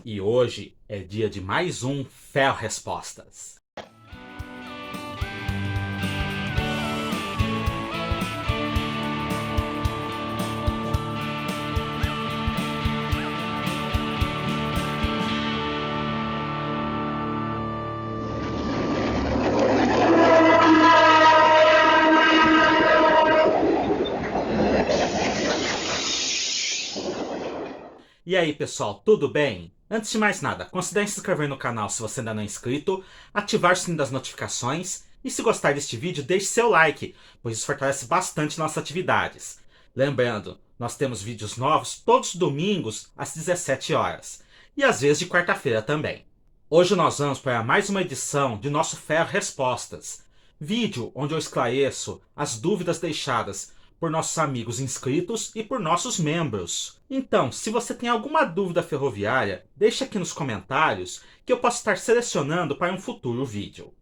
E hoje é dia de mais um Ferro Respostas. E aí pessoal, tudo bem? Antes de mais nada, considere se inscrever no canal se você ainda não é inscrito, ativar o sininho das notificações e se gostar deste vídeo, deixe seu like, pois isso fortalece bastante nossas atividades. Lembrando, nós temos vídeos novos todos os domingos às 17 horas e às vezes de quarta-feira também. Hoje nós vamos para mais uma edição de nosso Ferro Respostas, vídeo onde eu esclareço as dúvidas deixadas por nossos amigos inscritos e por nossos membros. Então, se você tem alguma dúvida ferroviária, deixe aqui nos comentários que eu posso estar selecionando para um futuro vídeo.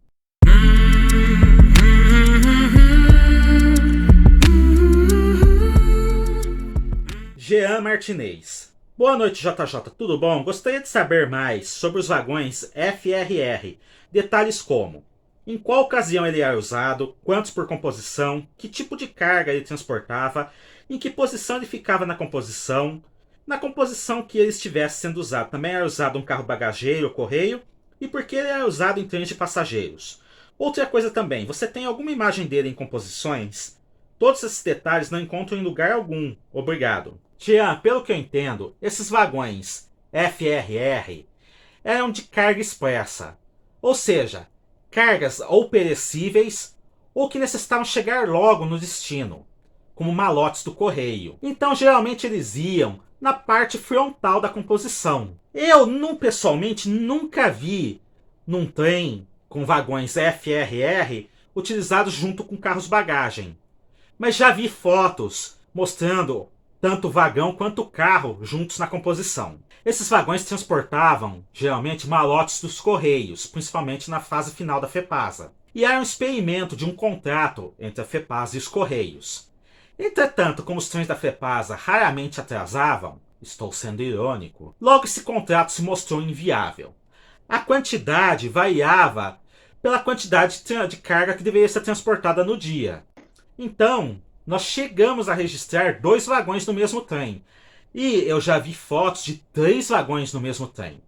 Jean Martinez. Boa noite, JJ, tudo bom? Gostaria de saber mais sobre os vagões FRR. Detalhes como: em qual ocasião ele era usado, quantos por composição, que tipo de carga ele transportava, em que posição ele ficava na composição que ele estivesse sendo usado. Também era usado um carro bagageiro ou correio, e por que ele era usado em trens de passageiros. Outra coisa também, você tem alguma imagem dele em composições? Todos esses detalhes não encontro em lugar algum. Obrigado. Jean, pelo que eu entendo, esses vagões FRR eram de carga expressa. Ou seja, cargas ou perecíveis ou que necessitavam chegar logo no destino, como malotes do correio. Então, geralmente eles iam na parte frontal da composição. Eu, pessoalmente, nunca vi num trem com vagões FRR utilizados junto com carros bagagem. Mas já vi fotos mostrando tanto o vagão quanto o carro juntos na composição. Esses vagões transportavam, geralmente, malotes dos Correios, principalmente na fase final da FEPASA. E era um experimento de um contrato entre a FEPASA e os Correios. Entretanto, como os trens da FEPASA raramente atrasavam, estou sendo irônico, logo esse contrato se mostrou inviável. A quantidade variava pela quantidade de carga que deveria ser transportada no dia. Então, nós chegamos a registrar 2 vagões no mesmo trem. E eu já vi fotos de 3 vagões no mesmo trem.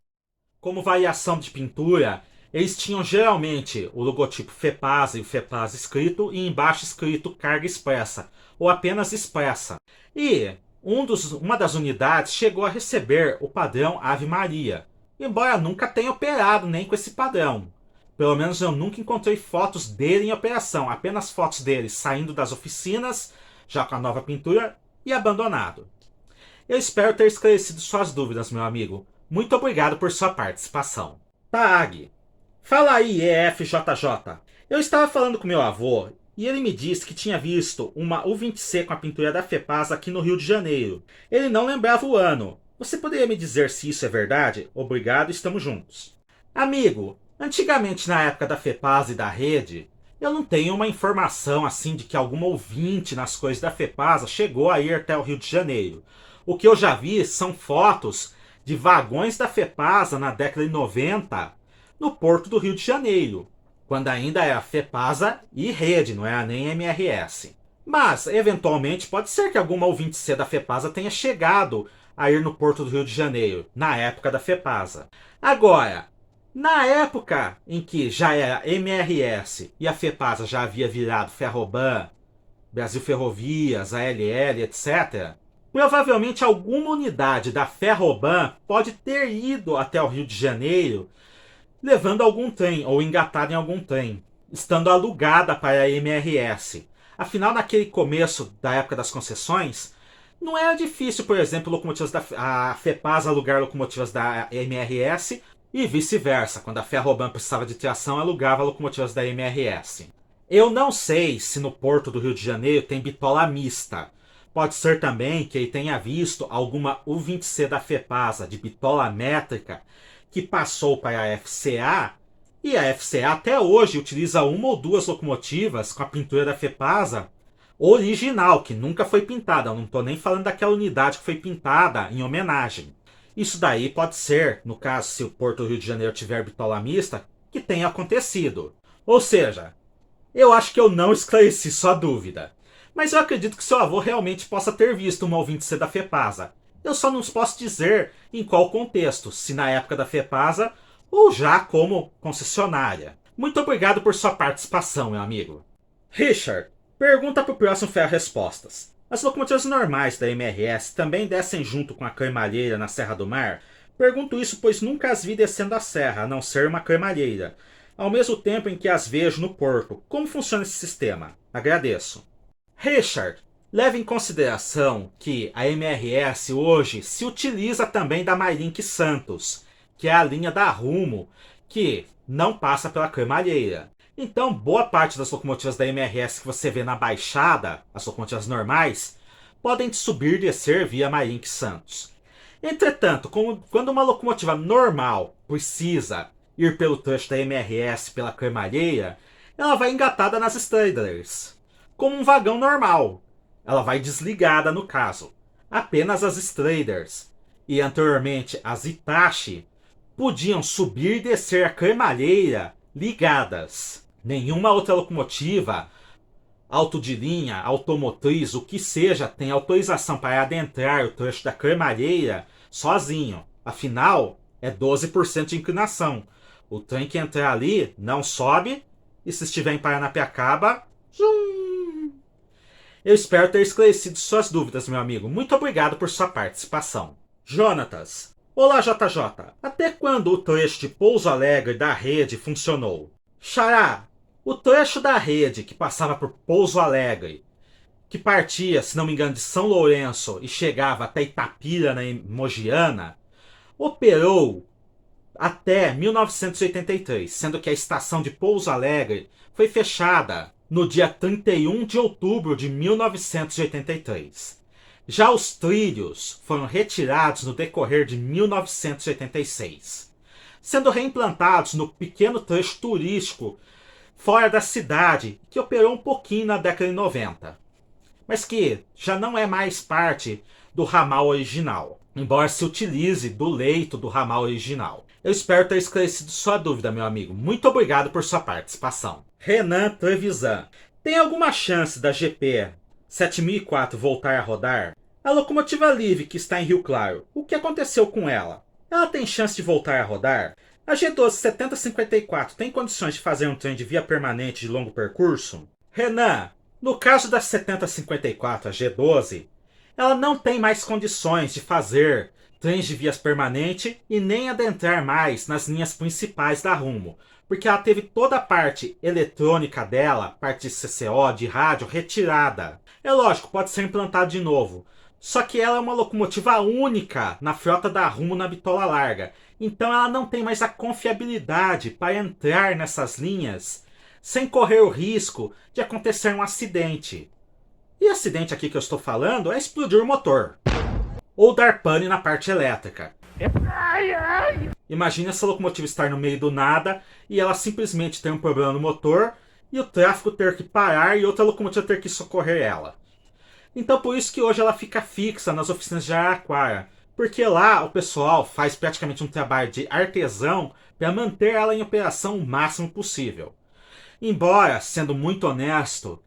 Como variação de pintura, eles tinham geralmente o logotipo FEPASA e o FEPASA escrito e embaixo escrito Carga Expressa, ou apenas Expressa. E uma das unidades chegou a receber o padrão Ave Maria, embora nunca tenha operado nem com esse padrão. Pelo menos eu nunca encontrei fotos dele em operação, apenas fotos dele saindo das oficinas, já com a nova pintura, e abandonado. Eu espero ter esclarecido suas dúvidas, meu amigo. Muito obrigado por sua participação. Tag. Fala aí, EFJJ. Eu estava falando com meu avô e ele me disse que tinha visto uma U20C com a pintura da FEPASA aqui no Rio de Janeiro. Ele não lembrava o ano. Você poderia me dizer se isso é verdade? Obrigado, estamos juntos. Amigo, antigamente na época da FEPASA e da rede, eu não tenho uma informação assim de que alguma ouvinte nas coisas da FEPASA chegou a ir até o Rio de Janeiro. O que eu já vi são fotos de vagões da FEPASA na década de 90 no Porto do Rio de Janeiro, quando ainda era FEPASA e rede, não era nem MRS. Mas, eventualmente, pode ser que alguma ouvinte C da FEPASA tenha chegado a ir no Porto do Rio de Janeiro, na época da FEPASA. Agora, na época em que já era MRS e a FEPASA já havia virado Ferroban, Brasil Ferrovias, ALL, etc., provavelmente alguma unidade da Ferroban pode ter ido até o Rio de Janeiro levando algum trem ou engatada em algum trem, estando alugada para a MRS. Afinal, naquele começo da época das concessões, não era difícil, por exemplo, locomotivas a FEPASA alugar locomotivas da MRS e vice-versa. Quando a Ferroban precisava de tração, alugava locomotivas da MRS. Eu não sei se no Porto do Rio de Janeiro tem bitola mista. Pode ser também que ele tenha visto alguma U20C da FEPASA de bitola métrica que passou para a FCA, e a FCA até hoje utiliza uma ou duas locomotivas com a pintura da FEPASA original, que nunca foi pintada. Eu não estou nem falando daquela unidade que foi pintada em homenagem. Isso daí pode ser, no caso, se o Porto do Rio de Janeiro tiver bitola mista, que tenha acontecido. Ou seja, eu acho que eu não esclareci sua dúvida. Mas eu acredito que seu avô realmente possa ter visto uma ouvinte ser da FEPASA. Eu só não posso dizer em qual contexto, se na época da FEPASA ou já como concessionária. Muito obrigado por sua participação, meu amigo. Richard, pergunta para o próximo Ferro Respostas. As locomotivas normais da MRS também descem junto com a cremalheira na Serra do Mar? Pergunto isso pois nunca as vi descendo a serra, a não ser uma cremalheira, ao mesmo tempo em que as vejo no porto. Como funciona esse sistema? Agradeço. Richard, leve em consideração que a MRS hoje se utiliza também da MyLink Santos, que é a linha da Rumo, que não passa pela cremalheira. Então, boa parte das locomotivas da MRS que você vê na Baixada, as locomotivas normais, podem subir e descer via MyLink Santos. Entretanto, quando uma locomotiva normal precisa ir pelo trecho da MRS pela cremalheira, ela vai engatada nas Stradlers, como um vagão normal. Ela vai desligada no caso. Apenas as Stradlers e anteriormente as Hitachi podiam subir e descer a cremalheira ligadas. Nenhuma outra locomotiva, auto de linha, automotriz, o que seja, tem autorização para adentrar o trecho da cremalheira sozinho. Afinal, é 12% de inclinação. O trem que entrar ali não sobe e se estiver em Paranapiacaba, zum. Eu espero ter esclarecido suas dúvidas, meu amigo. Muito obrigado por sua participação. Jonatas. Olá, JJ. Até quando o trecho de Pouso Alegre da rede funcionou? Xará. O trecho da rede que passava por Pouso Alegre, que partia, se não me engano, de São Lourenço e chegava até Itapira, na Mogiana, operou até 1983, sendo que a estação de Pouso Alegre foi fechada no dia 31 de outubro de 1983. Já os trilhos foram retirados no decorrer de 1986, sendo reimplantados no pequeno trecho turístico fora da cidade, que operou um pouquinho na década de 90, mas que já não é mais parte do ramal original, embora se utilize do leito do ramal original. Eu espero ter esclarecido sua dúvida, meu amigo. Muito obrigado por sua participação. Renan Trevisan. Tem alguma chance da GP 7004 voltar a rodar? A locomotiva Live que está em Rio Claro, o que aconteceu com ela? Ela tem chance de voltar a rodar? A G12 7054 tem condições de fazer um trem de via permanente de longo percurso? Renan, no caso da 7054, a G12, ela não tem mais condições de fazer trens de vias permanente e nem adentrar mais nas linhas principais da Rumo, porque ela teve toda a parte eletrônica dela, parte de CCO, de rádio, retirada. É lógico, pode ser implantado de novo, só que ela é uma locomotiva única na frota da Rumo na bitola larga, então ela não tem mais a confiabilidade para entrar nessas linhas sem correr o risco de acontecer um acidente. E acidente aqui que eu estou falando é explodir o motor ou dar pane na parte elétrica. Imagine essa locomotiva estar no meio do nada e ela simplesmente ter um problema no motor e o tráfego ter que parar e outra locomotiva ter que socorrer ela. Então por isso que hoje ela fica fixa nas oficinas de Araraquara, porque lá o pessoal faz praticamente um trabalho de artesão para manter ela em operação o máximo possível. Embora, sendo muito honesto,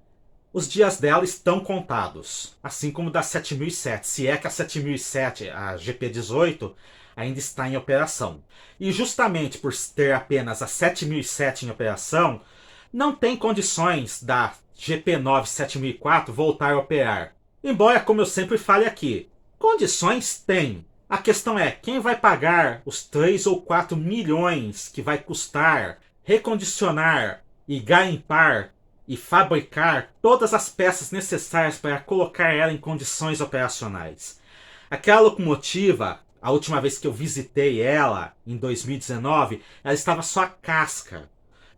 os dias dela estão contados, assim como da 7007, se é que a 7007, a GP18, ainda está em operação. E justamente por ter apenas a 7007 em operação, não tem condições da GP9 7004 voltar a operar. Embora, como eu sempre fale aqui, condições tem. A questão é quem vai pagar os 3 ou 4 milhões que vai custar recondicionar e garimpar e fabricar todas as peças necessárias para colocar ela em condições operacionais. Aquela locomotiva, a última vez que eu visitei ela, em 2019, ela estava só a casca.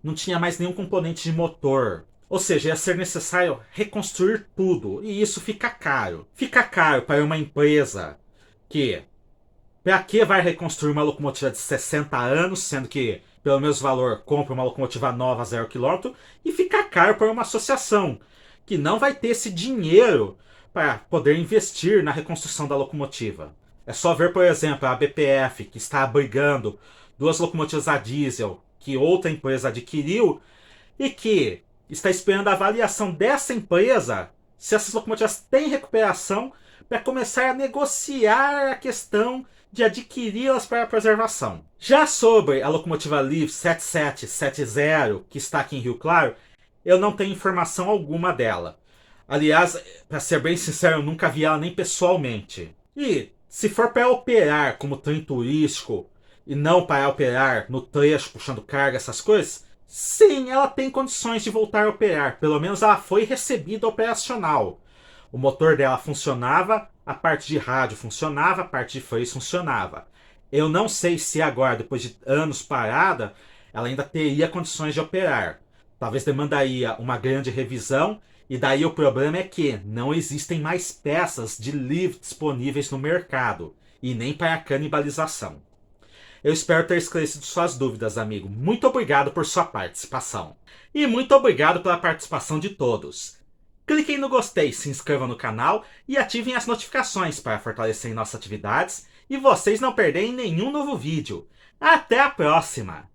Não tinha mais nenhum componente de motor. Ou seja, ia ser necessário reconstruir tudo. E isso fica caro. Fica caro para uma empresa que, para que vai reconstruir uma locomotiva de 60 anos, sendo que, pelo mesmo valor, compra uma locomotiva nova 0 km, e fica caro para uma associação que não vai ter esse dinheiro para poder investir na reconstrução da locomotiva. É só ver, por exemplo, a BPF, que está abrigando duas locomotivas a diesel que outra empresa adquiriu e que está esperando a avaliação dessa empresa se essas locomotivas têm recuperação para começar a negociar a questão de adquiri-las para a preservação. Já sobre a locomotiva Liv 7770, que está aqui em Rio Claro, eu não tenho informação alguma dela. Aliás, para ser bem sincero, eu nunca vi ela nem pessoalmente. E se for para operar como trem turístico e não para operar no trecho puxando carga, essas coisas, sim, ela tem condições de voltar a operar. Pelo menos ela foi recebida operacional. O motor dela funcionava, a parte de rádio funcionava, a parte de freios funcionava. Eu não sei se agora, depois de anos parada, ela ainda teria condições de operar. Talvez demandaria uma grande revisão, e daí o problema é que não existem mais peças de Liv disponíveis no mercado, e nem para a canibalização. Eu espero ter esclarecido suas dúvidas, amigo. Muito obrigado por sua participação. E muito obrigado pela participação de todos. Cliquem no gostei, se inscrevam no canal e ativem as notificações para fortalecerem nossas atividades e vocês não perderem nenhum novo vídeo. Até a próxima!